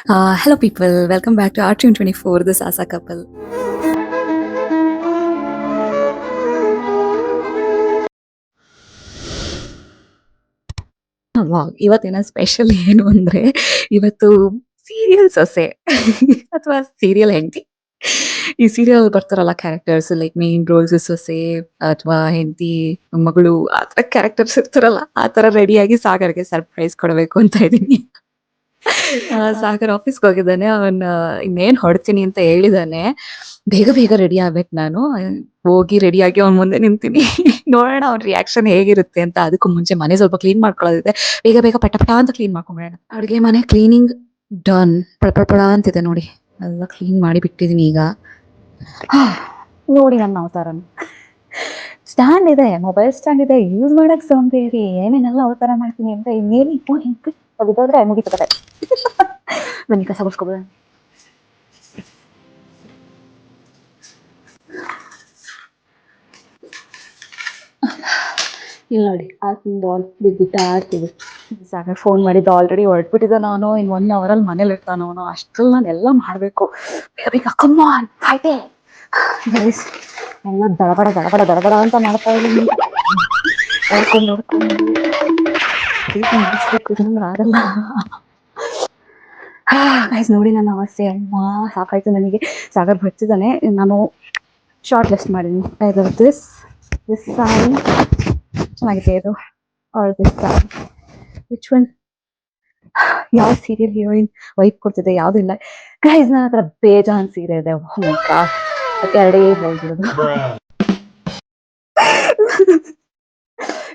Hello, people. Welcome back to Art 24, the Sasa couple. ಇವತ್ತಿನ special ಏನು ಅಂದ್ರೆ ಇವತ್ತು ಸೀರಿಯಲ್ ಸೊಸೆ ಅಥವಾ ಸೀರಿಯಲ್ ಹೆಂಡತಿ. ಈ ಸೀರಿಯಲ್ ಬರ್ತಾರಲ್ಲ ಕ್ಯಾರೆಕ್ಟರ್ಸ್ ಲೈಕ್ ಮೇನ್ ರೋಲ್ಸ್ ಸೊಸೆ ಅಥವಾ ಹೆಂಡತಿ ಮಗಳು ಆ ತರ ಕ್ಯಾರೆಕ್ಟರ್ಸ್ ಇರ್ತಾರಲ್ಲ ಆ ತರ ರೆಡಿಯಾಗಿ ಸಾಗರ್ಗೆ ಸರ್ಪ್ರೈಸ್ ಕೊಡಬೇಕು ಅಂತ ಇದ್ದೀನಿ. ಸಾಗರ್ ಆಫೀಸ್ಗೆ ಹೋಗಿದ್ದಾನೆ. ಇನ್ನೇನ್ ಹೊಡ್ತೀನಿ ಅಂತ ಹೇಳಿದಾನೆ. ಬೇಗ ಬೇಗ ರೆಡಿ ಆಗ್ಬೇಕು ನಾನು. ಹೋಗಿ ರೆಡಿಯಾಗಿ ಅವ್ನ ಮುಂದೆ ನಿಂತೀನಿ. ನೋಡೋಣ ಅವ್ನ ರಿಯಾಕ್ಷನ್ ಹೇಗಿರುತ್ತೆ ಅಂತ. ಅದಕ್ಕೂ ಮುಂಚೆ ಮನೆ ಸ್ವಲ್ಪ ಕ್ಲೀನ್ ಮಾಡ್ಕೊಳ್ಳೋದಿದೆ. ಬೇಗ ಬೇಗ ಪಟ ಪಟ ಅಂತ ಕ್ಲೀನ್ ಮಾಡ್ಕೊಂಡ್ಬಿಡೋಣ. ಅಡುಗೆ ಮನೆ ಕ್ಲೀನಿಂಗ್ ಡನ್. ಪಳ ಅಂತಿದೆ ನೋಡಿ. ಎಲ್ಲ ಕ್ಲೀನ್ ಮಾಡಿ ಬಿಟ್ಟಿದೀನಿ ಈಗ. ನೋಡಿ ನನ್ನ ಅವತಾರನ. ಸ್ಟ್ಯಾಂಡ್ ಇದೆ, ಮೊಬೈಲ್ ಸ್ಟ್ಯಾಂಡ್ ಇದೆ, ಯೂಸ್ ಮಾಡಕ್ ಸೋಂಬೇರಿ. ಏನೇನೆಲ್ಲ ಅವತಾರ ಮಾಡ್ತೀನಿ ಅಂತ ಇನ್ನೇನು ತೆಗೆದೋದ್ರೆ ಮುಗಿತು ಕತೆ. ಬನ್ನಿ ಕಸ ಗುಡ್ಸ್ಕೊಬೋದ. ಇಲ್ಲ ನೋಡಿ ಬಾಲ್ ಬಿದ್ದುಬಿಟ್ಟು ಆಡ್ತೀವಿ. ಸಾಗರ್ ಫೋನ್ ಮಾಡಿದ್ದು ಆಲ್ರೆಡಿ ಹೊರಟ್ಬಿಟ್ಟಿದ್ದ. ನಾನು ಇನ್ 1 ಅವರಲ್ಲಿ ಮನೇಲಿ ಇರ್ತಾನ ಅವನು. ಅಷ್ಟ್ರಲ್ಲಿ ನಾನು ಎಲ್ಲ ಮಾಡಬೇಕು. ಬೇಗ ಕಮ್ಮಾನ್ ಆಯ್ತೆ ಗೈಸ್. ಎಲ್ಲ ದಡಬಡ ದಡಬಡ ದಡಬಡ ಅಂತ ಮಾಡ್ತಾ ಇದ್ದೀನಿ. ನೋಡ್ಕೊಂಡು ಆಗಲ್ಲ. ಗೈಸ್ ನೋಡಿ ನನ್ನ ಅವಸ್ಥೆ. ಅಮ್ಮ ಸಾಕಾಯ್ತು ನನಗೆ. ಸಾಗರ್ ಬರ್ತಿದ್ದಾನೆ. ನಾನು ಶಾರ್ಟ್ ಲಿಸ್ಟ್ ಮಾಡಿದ್ದೀನಿ. ಐದರ್ ದಿಸ್ ಸಾರಿ ಚೆನ್ನಾಗಿದೆ ಇದು, or this sari. Which one? ಯಾವ ಸೀರಿಯಲ್ ಹೀರೋಯಿನ್ ವೈಪ್ ಕೊಡ್ತಿದೆ? ಯಾವ್ದು ಇಲ್ಲ ಗೈಸ್. ನನ್ನ ಹತ್ರ ಬೇಜಾನ್ ಸೀರೆ ಇದೆ. ಎರಡೇ ಬ್ಲೌಸ್ ಇರೋದು.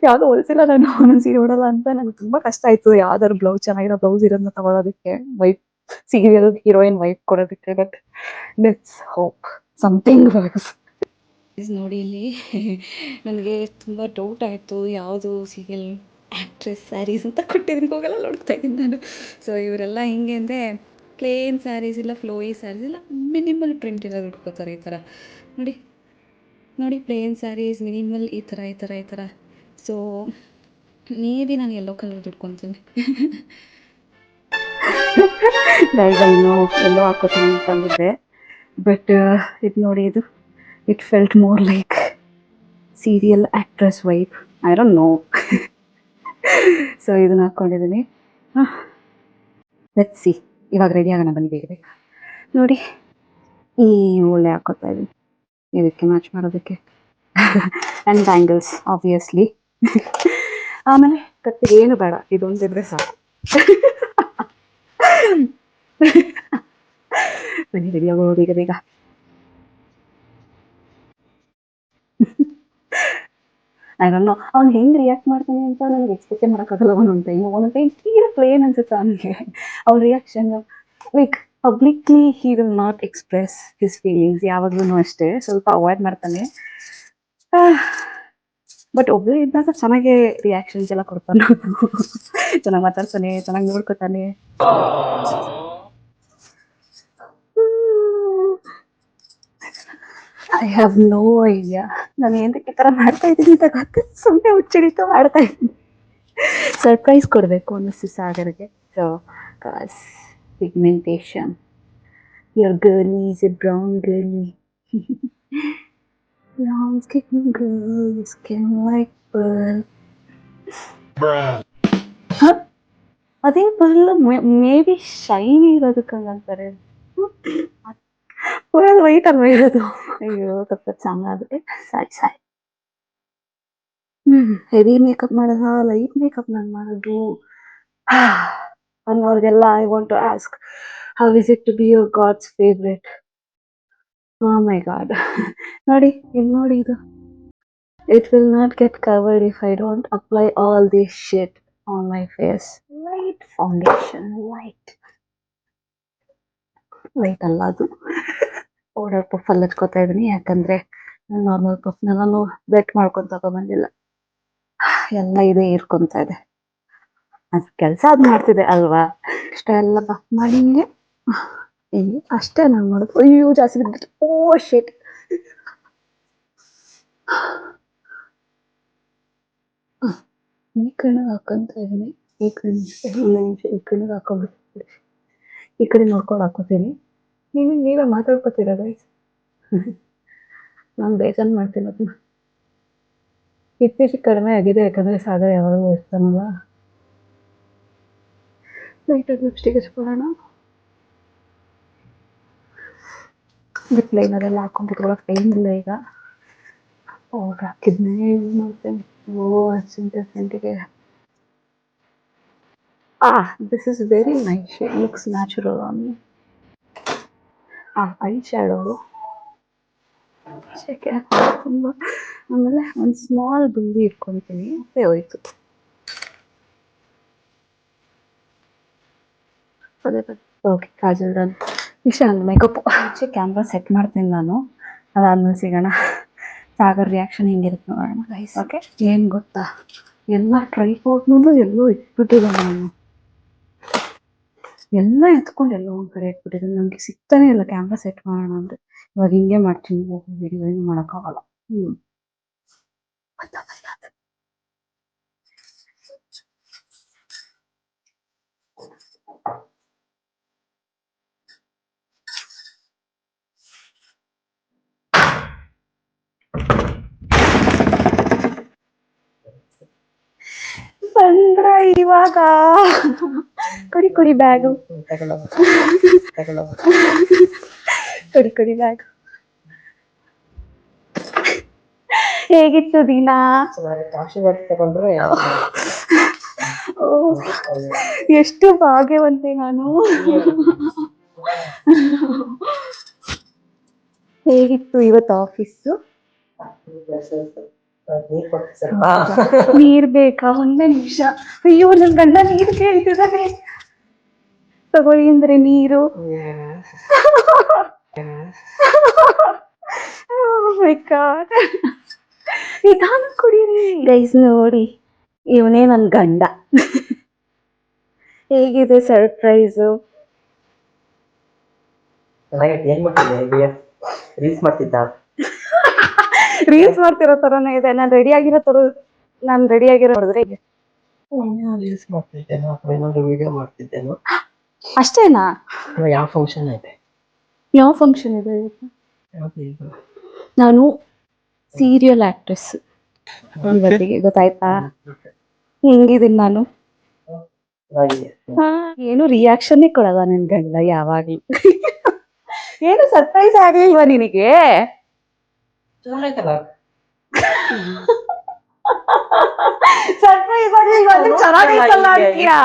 ಯಾವ್ದು ಹೊಲ್ಸಿಲ್ಲ ನಾನು. ಒಂದೊಂದು ಸೀರೆ ಉಡಲ್ಲ ಅಂತ ನಂಗೆ ತುಂಬಾ ಕಷ್ಟ ಆಯ್ತು. ಯಾವ್ದಾದ್ರು ಬ್ಲೌಸ್ ಚೆನ್ನಾಗಿರೋ ಬ್ಲೌಸ್ ಇರೋದನ್ನ ತಗೊಳೋದಕ್ಕೆ, ವೈಪ್ ಸೀರಿಯಲ್ ಹೀರೋಯಿನ್ ವೈಪ್ ಕೊಡೋದಕ್ಕೆ. But let's hope something works. ನೋಡಿ ಇಲ್ಲಿ ನನಗೆ ತುಂಬ ಡೌಟ್ ಆಯಿತು. ಯಾವುದು ಸೀರಿಯಲ್ ಆ್ಯಕ್ಟ್ರೆಸ್ ಸ್ಯಾರೀಸ್ ಅಂತ ಕೊಟ್ಟಿದ್ದೀನಿ. ಹೋಗಲ್ಲ ನೋಡ್ತಾ ಇದ್ದೀನಿ ನಾನು. ಸೊ ಇವರೆಲ್ಲ ಹಿಂಗೆ ಅಂದರೆ ಪ್ಲೇನ್ ಸ್ಯಾರೀಸ್ ಇಲ್ಲ, ಫ್ಲೋಯಿ ಸ್ಯಾರೀಸ್ ಇಲ್ಲ, ಮಿನಿಮಲ್ ಪ್ರಿಂಟ್ ಇರೋದು ಉಟ್ಕೋತಾರೆ. ಈ ಥರ ನೋಡಿ ನೋಡಿ, ಪ್ಲೇನ್ ಸ್ಯಾರೀಸ್ ಮಿನಿಮಲ್ ಈ ಥರ. ಸೊ ಮೇ ಬಿ ನಾನು ಯೆಲ್ಲೋ ಕಲರ್ ಉಟ್ಕೊತೀನಿ. ಇನ್ನು ಎಲ್ಲೋ ಹಾಕೋತೀನಿ ಅಂತಂದಿದ್ದೆ. ಬಟ್ ಇದು ನೋಡಿ, ಇದು it felt more like serial actress wipe. I don't know. So ಇದನ್ನ ಹಾಕ್ಕೊಂಡಿದ್ದೀನಿ. Let's see. ಇವಾಗ ರೆಡಿ ಆಗೋಣ ಬನ್ನಿ ಬೇಗ ಬೇಗ. ನೋಡಿ ಈ ಒಳ್ಳೆ ಹಾಕೋತಾ ಇದ್ದೀನಿ ಇದಕ್ಕೆ ಮ್ಯಾಚ್ ಮಾಡೋದಕ್ಕೆ. And bangles obviously. ಆಮೇಲೆ ಕತ್ತಿಗೆ ಏನು ಬೇಡ, ಇದೊಂದಿದ್ರೆ ಸಾಕು. ಬನ್ನಿ ರೆಡಿ ಆಗೋದು ಬೇಗ ಬೇಗ. ನಾನು ಅವ್ನು ಹೆಂಗೆ ರಿಯಾಕ್ಟ್ ಮಾಡ್ತೀನಿ ಅಂತ ನನಗೆ ಎಕ್ಸ್ಪೆಕ್ಟೇ ಮಾಡೋಕ್ಕಾಗಲ್ಲ. ಒಂದೊಂದು ಟೈಮ್ ತೀರಾ ಪ್ಲೇನ್ ಅನ್ಸುತ್ತೆ ಅವನಿಗೆ. ಅವ್ರ reaction like publicly he will not express his feelings. ಯಾವಾಗ್ಲೂ ಅಷ್ಟೇ ಸ್ವಲ್ಪ ಅವಾಯ್ಡ್ ಮಾಡ್ತಾನೆ. ಬಟ್ ಒಬ್ಬರು ಇದ್ದಾಗ ಚೆನ್ನಾಗೆ ರಿಯಾಕ್ಷನ್ಸ್ ಎಲ್ಲ ಕೊಡ್ತಾನೆ. ಚೆನ್ನಾಗಿ ಮಾತಾಡ್ತಾನೆ, ಚೆನ್ನಾಗಿ ನೋಡ್ಕೊತಾನೆ. ಐ ಹ್ಯಾವ್ ನೋ ಐಡಿಯಾ ನಾನು ಏನಕ್ಕೆ ಈ ಥರ ಮಾಡ್ತಾ ಇದ್ದೀನಿ ಅಂತ ಗೊತ್ತು. ಸುಮ್ಮನೆ ಹುಚ್ಚಿಡಿತು ಮಾಡ್ತಾ ಇದ್ದೀನಿ. ಸರ್ಪ್ರೈಸ್ ಕೊಡಬೇಕು ಅನ್ನಿಸ್ತು ಸಾಗರ್ಗೆ. So pigmentation. Your girlie is a brown girlie. Brown skin girl, skin like pearl. ಅದೇ ಪರ್ಲ್ ಮೇ ಬಿ ಶೈನಿ ಇರೋದಕ್ಕೆ ಹಂಗಂತಾರೆ. ವೈಟ್ ಅಲ್ವಾ ಇರೋದು. ಅಯ್ಯೋ ಸ್ವಲ್ಪ ಚೆನ್ನಾಗುತ್ತೆ. ಸಾರಿ. ಹೆವಿ ಮೇಕಪ್ ಮಾಡೋದ, ಲೈಟ್ ಮೇಕಪ್ ನಾನು ಮಾಡೋದು ಅನ್ನೋರಿಗೆಲ್ಲ I want to ask, how is it to be your God's favourite? Oh my God. ನೋಡಿ ಇಲ್ಲಿ ನೋಡಿ ಇದು. It will not get covered if I don't apply all this shit on my face. Light foundation, light ಅಲ್ಲ ಅದು. Powder puff ಅಲ್ಲಿ ಹಚ್ಕೋತಾ ಇದ್ದೀನಿ. ಯಾಕಂದ್ರೆ normal ಪಫ್ನೆಲ್ಲ bait ಮಾಡ್ಕೊಂಡು ತಗೊಬಂದಿಲ್ಲ. ಎಲ್ಲ ಇದೆ ಇರ್ಕೊಂತ ಇದೆ. ಅದು ಕೆಲಸ ಅದು ಮಾಡ್ತಿದೆ ಅಲ್ವಾ. ಇಷ್ಟ ಎಲ್ಲ ಬಫ್ ಮಾಡಿ ಹಿಂಗೆ ಅಷ್ಟೇ ನಾನು ಮಾಡೋದು. ಅಯ್ಯೋ ಜಾಸ್ತಿ ಬಿದ್ಬಿಟ್ಟು. ಓ ಶಿಟ್. ಈ ಕಣ್ಣಿಗೆ ಹಾಕೊಂತ ಇದೀನಿ. ಈ ಕಣ್ಣಿಗೆ ಹಾಕೊಂಡ್ಬಿಡ್ತೀನಿ. ಈ ಕಡೆ ನೋಡ್ಕೊಂಡು ಹಾಕೋತೀನಿ. ನೀವೇ ಮಾತಾಡ್ಕೋತೀರ ಗೈಸ್. ನಾನು ಬೇಜಾನ್ ಮಾಡ್ತೀನಿ ಅದನ್ನ. ಇತ್ತೀಚೆಗೆ ಕಡಿಮೆ ಆಗಿದೆ, ಯಾಕಂದರೆ ಸಾಗರ ಯಾವಾಗಲೂ ಇರ್ತಾನಲ್ಲ. ಲೈಟಾಗಿ ಲಿಪ್ಸ್ಟಿಕ್ ಹಚ್ಕೊಳ್ಳೋಣ. ಲಿಪ್ ಲೈನರ್ ಎಲ್ಲ ಹಾಕೊಂಡು ಕುತ್ಕೊಳ್ಳೋಕೆ ಟೈಮ್ ಇಲ್ಲ ಈಗ. ಪೌಡ್ರ್ ಹಾಕಿದ್ನೇ ಯೂಸ್ ಮಾಡ್ತೇನೆ. ಸೆಂಟಿಗೆ this is very nice. It looks natural on me. Eye shadow ಶೆಕೆ ತುಂಬ. ಆಮೇಲೆ ಒಂದು ಸ್ಮಾಲ್ ಬಿಂದಿ ಇಟ್ಕೊತೀನಿ, ಮತ್ತೆ ಹೋಯ್ತು. Okay, kajal done. ಇಷ್ಟ ಒಂದು ಮೇಕಪ್ ಹಚ್ಚಿ ಕ್ಯಾಮ್ರಾ ಸೆಟ್ ಮಾಡ್ತೀನಿ ನಾನು. ಅದಾದ್ಮೇಲೆ ಸಿಗೋಣ. ಸಾಗರ್ ರಿಯಾಕ್ಷನ್ ಹೆಂಗಿರುತ್ತೆ ನೋಡೋಣ ಗೈಸ್. ಓಕೆ, ಏನು ಗೊತ್ತಾ, ಎಲ್ಲ ಟ್ರೈ ಕೊಟ್ಟು ಎಲ್ಲೋ ಇಟ್ಬಿಟ್ಟಿದ್ದೆ ನಾನು. ಎಲ್ಲ ಎತ್ಕೊಂಡು ಎಲ್ಲೋ ಒಂದು ಕಡೆ ಇಟ್ಬಿಟ್ಟಿದ್ದೆ. ನನಗೆ ಸಿಗ್ತಾನೆ ಇಲ್ಲ ಕ್ಯಾಮ್ರಾ ಸೆಟ್ ಮಾಡೋಣ ಅಂದರೆ. ಇವಾಗ ಹಿಂಗೆ ಮಾಡ್ತೀನಿ, ವಿಡಿಯೋ ಏನು ಮಾಡೋಕ್ಕಾಗಲ್ಲ. ಬಂದ್ರ ಇವಾಗ ಕೊಡಿ ಬ್ಯಾಗು, ಕೊಡಿ ಬ್ಯಾಗ್. ಹೇಗಿತ್ತು ದಿನ? ಎಷ್ಟು ಭಾಗ್ಯವಂತೆ ನಾನು. ಹೇಗಿತ್ತು ಇವತ್ತು ಆಫೀಸು? ನೀರ್ ಬೇಕಾ? ಒಂದೇ ನಿಮಿಷ. ಅಯ್ಯೋ, ನನ್ ಗಂಡ ನೀರು ಕೇಳ್ತಿದ್ದಾನೆ. ತಗೊಳ್ಳಿ ಅಂದ್ರೆ ನೀರು. ನಿಧಾನ ಕುಡೀರಿ ಗೈಸ್. ನೋಡಿ, ಇವನೇ ನನ್ ಗಂಡ. ಹೇಗಿದೆ ಸರ್ಪ್ರೈಸು? ರೀಲ್ಸ್ ಮಾಡ್ತಿರೋ ತರನೇ ಇದೆ. ನಾನು ರೆಡಿ ಆಗಿರೋ ನೋಡಿದ್ರೆ ಅಷ್ಟೇನಾ? ಯಾವ ಫಂಕ್ಷನ್ ಇದೆ? ನಾನು ಸೀರಿಯಲ್ ಆಕ್ಟ್ರೆಸ್ ಇವತ್ತಿಗೆ, ಗೊತ್ತಾಯ್ತಾ? ಹೆಂಗಿದ್ದೀನಿ ನಾನು? ಏನು ರಿಯಾಕ್ಷನ್ನೇ ಕೊಡಲ್ಲ ನನ್ ಗಂಡ ಯಾವಾಗ್ಲೂ. ಏನು ಸರ್ಪ್ರೈಸ್ ಆಗ್ಲಿಲ್ವಾ ನಿನಗೆ? ಸರ್ಪ್ರೈಸ್ ಆಗ್ಲಿಲ್ವಾ ಅಂದ್ರೆ ಚೆನ್ನಾಗೈತಲ್ಲ ಅಂತೀಯಾ?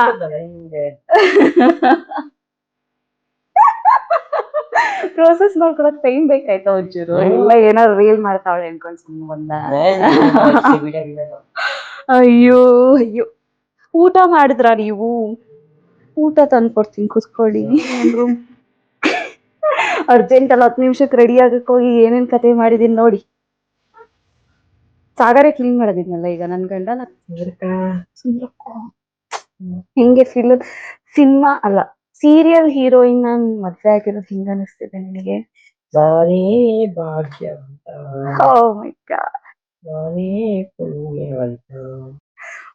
ಪ್ರೋಸೆಸ್ ನೋಡ್ಕೊಳಕ್ ಟೈಮ್ ಬೇಕಾಯ್ತಾ ಒಂಚೂರು? ಇಲ್ಲ ಏನಾದ್ರು ರೀಲ್ ಮಾಡ್ತಾವಳೆ ಅನ್ಕೊಂಡ್ ಸುಮ್ಮನೆ ಬಂದ. ಅಯ್ಯೋ, ಊಟ ಮಾಡಿದ್ರಾ ನೀವು? ಊಟ ತಂದ್ಕೊಡ್ತೀನಿ, ಕುತ್ಕೊಳ್ಳಿ. ಅರ್ಜೆಂಟ್ ಅಲ್ಲ, 10 ನಿಮಿಷಕ್ಕೆ ರೆಡಿ ಆಗಕ್ ಹೋಗಿ ಏನೇನ್ ಕತೆ ಮಾಡಿದೀನಿ ನೋಡಿ. ಸಾಗರೇ ಕ್ಲೀನ್ ಮಾಡೋದಿದ್ನಲ್ಲ ಈಗ ನನ್ ಗಂಡ. ಹೆಂಗೆ ಸಿನಿಮಾ ಅಲ್ಲ, ಸೀರಿಯಲ್ ಹೀರೋಯಿನ್ ನಾನ್ ಮದ್ವೆ ಆಗಿರೋದು ಹಿಂಗ ಅನಿಸ್ತಿದೆ ನಿನಗೆ? ಓ ಮೈ ಗಾಡ್.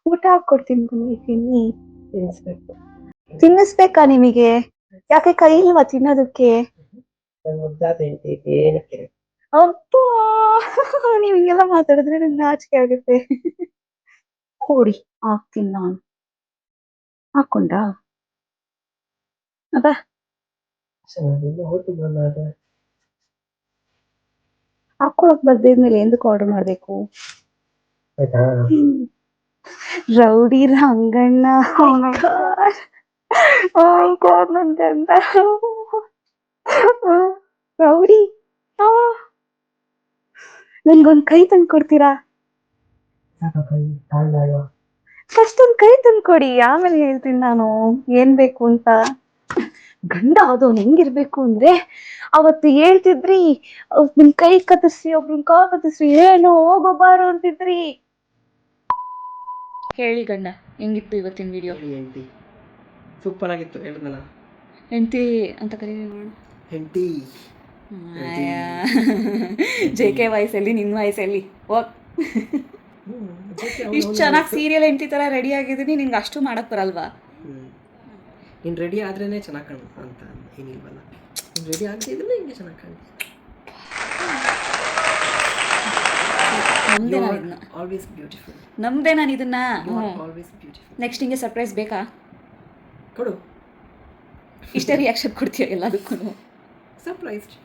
ಊಟ ಹಾಕೊಡ್ತೀನಿ, ತಿನ್ನಿ. ತಿನ್ನಿಸ್ಬೇಕಾ ನಿಮಗೆ? ಯಾಕೆ ಕೈ ಇಲ್ವಾ ತಿನ್ನೋದಕ್ಕೆ? ಅಪ್ಪ, ನೀವ್ ಹಿಂಗೆಲ್ಲ ಮಾತಾಡಿದ್ರೆ ನಂಗೆ ನಾಚಿಕೆ ಆಗುತ್ತೆ. ಕೊಡಿ, ಹಾಕ್ತೀನಿ ನಾನು. ಹಾಕೊಂಡ ಅದ ಹಾಕೊಳಕ್ ಬರ್ದಿದ್ಮೇಲೆ ಎಂದಕ್ಕೆ ಆರ್ಡರ್ ಮಾಡ್ಬೇಕು? ರೌಡಿ ರಂಗಣ್ಣ. ನನ್ ಗಂಡ ರೌಡಿ. ನನ್ಗೊಂದ್ ಕೈ ತಂದು ಕೊಡ್ತೀರಾ? ಫಸ್ಟ್ ಒಂದ್ ಕೈ ತಂದು ಕೊಡಿ, ಆಮೇಲೆ ಹೇಳ್ತೀನಿ ನಾನು ಏನ್ ಬೇಕು ಅಂತ. ಗಂಡ ಅದವ್ನು ಹೆಂಗಿರ್ಬೇಕು ಅಂದ್ರೆ, ಅವತ್ತು ಹೇಳ್ತಿದ್ರಿ ನಿಮ್ ಕೈ ಕತ್ತರಿಸಿ ಒಬ್ರನ್ ಕಾಲ್ ಕತ್ತರಿಸಿ ಏನೋ ಹೋಗೋಬಾರು ಅಂತಿದ್ರಿ. ಹೇಳಿ ಗಂಡ, ಹೆಂಗಿತ್ತು ಇವತ್ತಿನ ವಿಡಿಯೋ? ಸೂಪರ್ ಆಗಿತ್ತು, ಹೇಳಿದ್ನಲ್ಲ. ಹೆಂಡತಿ ಅಂತ ಕರೀರಿ. ಹೆಂಡತಿ JK ವಯಸ್ಸಲ್ಲಿ ನಿನ್ನ ವಯಸ್ಸಲ್ಲಿ ಇಷ್ಟು ಚೆನ್ನಾಗಿ ಸೀರಿಯಲ್ ಹೆಂಡತಿ ತರ ರೆಡಿ ಆಗಿದ್ದೀನಿ, ನಿಂಗೆ ಅಷ್ಟು ಮಾಡಕ್ ಬರಲ್ವಾ? ನೀನು ರೆಡಿ ಆದ್ರೇ ಚೆನ್ನಾಗಿ ಕಾಣು ಅಂತ ಏನಿಲ್ವಲ್ಲ. ನೀನು ರೆಡಿ ಆಗದಿದ್ರೆ ಹಿಂಗೆ ಚೆನ್ನಾಗಿ ಕಾಣುತ್ತೆ. ನಮ್ದೇ ನಾನು ಇದನ್ನ ಆಲ್ವೇಸ್ ಬ್ಯೂಟಿಫುಲ್. ನಮ್ದೇ ನಾನು ಇದನ್ನ ಆಲ್ವೇಸ್ ಬ್ಯೂಟಿಫುಲ್. ನೆಕ್ಸ್ಟ್ ಹಿಂಗೆ ಸರ್ಪ್ರೈಸ್ ಬೇಕಾ? ಕೊಡು. ಇಷ್ಟೇ ರಿಯಾಕ್ಷನ್ ಕೊಡ್ತೀಯ ಎಲ್ಲದಕ್ಕೂ? ಸರ್ಪ್ರೈಸ್ಡ್.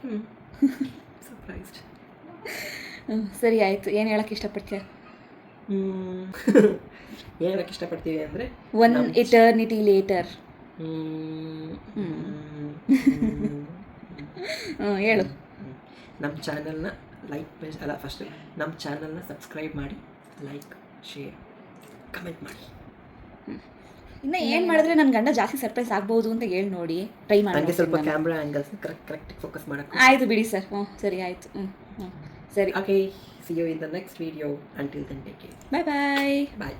ಸರ್ಪ್ರೈಸ್ಡ್. ಸರಿ ಆಯಿತು. ಏನು ಹೇಳಕ್ಕೆ ಇಷ್ಟಪಡ್ತೀಯ? ಏನು ಹೇಳಕ್ಕೆ ಇಷ್ಟಪಡ್ತೀವಿ ಅಂದರೆ ಒನ್ ಇಟರ್ನಿಟಿ ಲೇಟರ್. ಹೇಳು. ನಮ್ಮ ಚಾನಲ್ನ ಫಸ್ಟ್ ನಮ್ಮ ಚಾನಲ್ನ ಸಬ್ಸ್ಕ್ರೈಬ್ ಮಾಡಿ, ಲೈಕ್, ಶೇರ್, ಕಮೆಂಟ್ ಮಾಡಿ. ಇನ್ನು ಏನು ಮಾಡಿದ್ರೆ ನನ್ನ ಗಂಡ ಜಾಸ್ತಿ ಸರ್ಪ್ರೈಸ್ ಆಗ್ಬೋದು ಅಂತ ಹೇಳಿ ನೋಡಿ, ಟ್ರೈ ಮಾಡಿ. ನನಗೆ ಸ್ವಲ್ಪ ಕ್ಯಾಮ್ರಾ ಆ್ಯಂಗಲ್ಸ್ ಕರೆಕ್ಟಾಗಿ ಫೋಕಸ್ ಮಾಡೋಕ್ಕೆ. ಆಯಿತು ಬಿಡಿ ಸರ್. ಸರಿ ಆಯಿತು. ಸರಿ. Okay, see you in the next video. Until then, take care. Bye bye. Bye.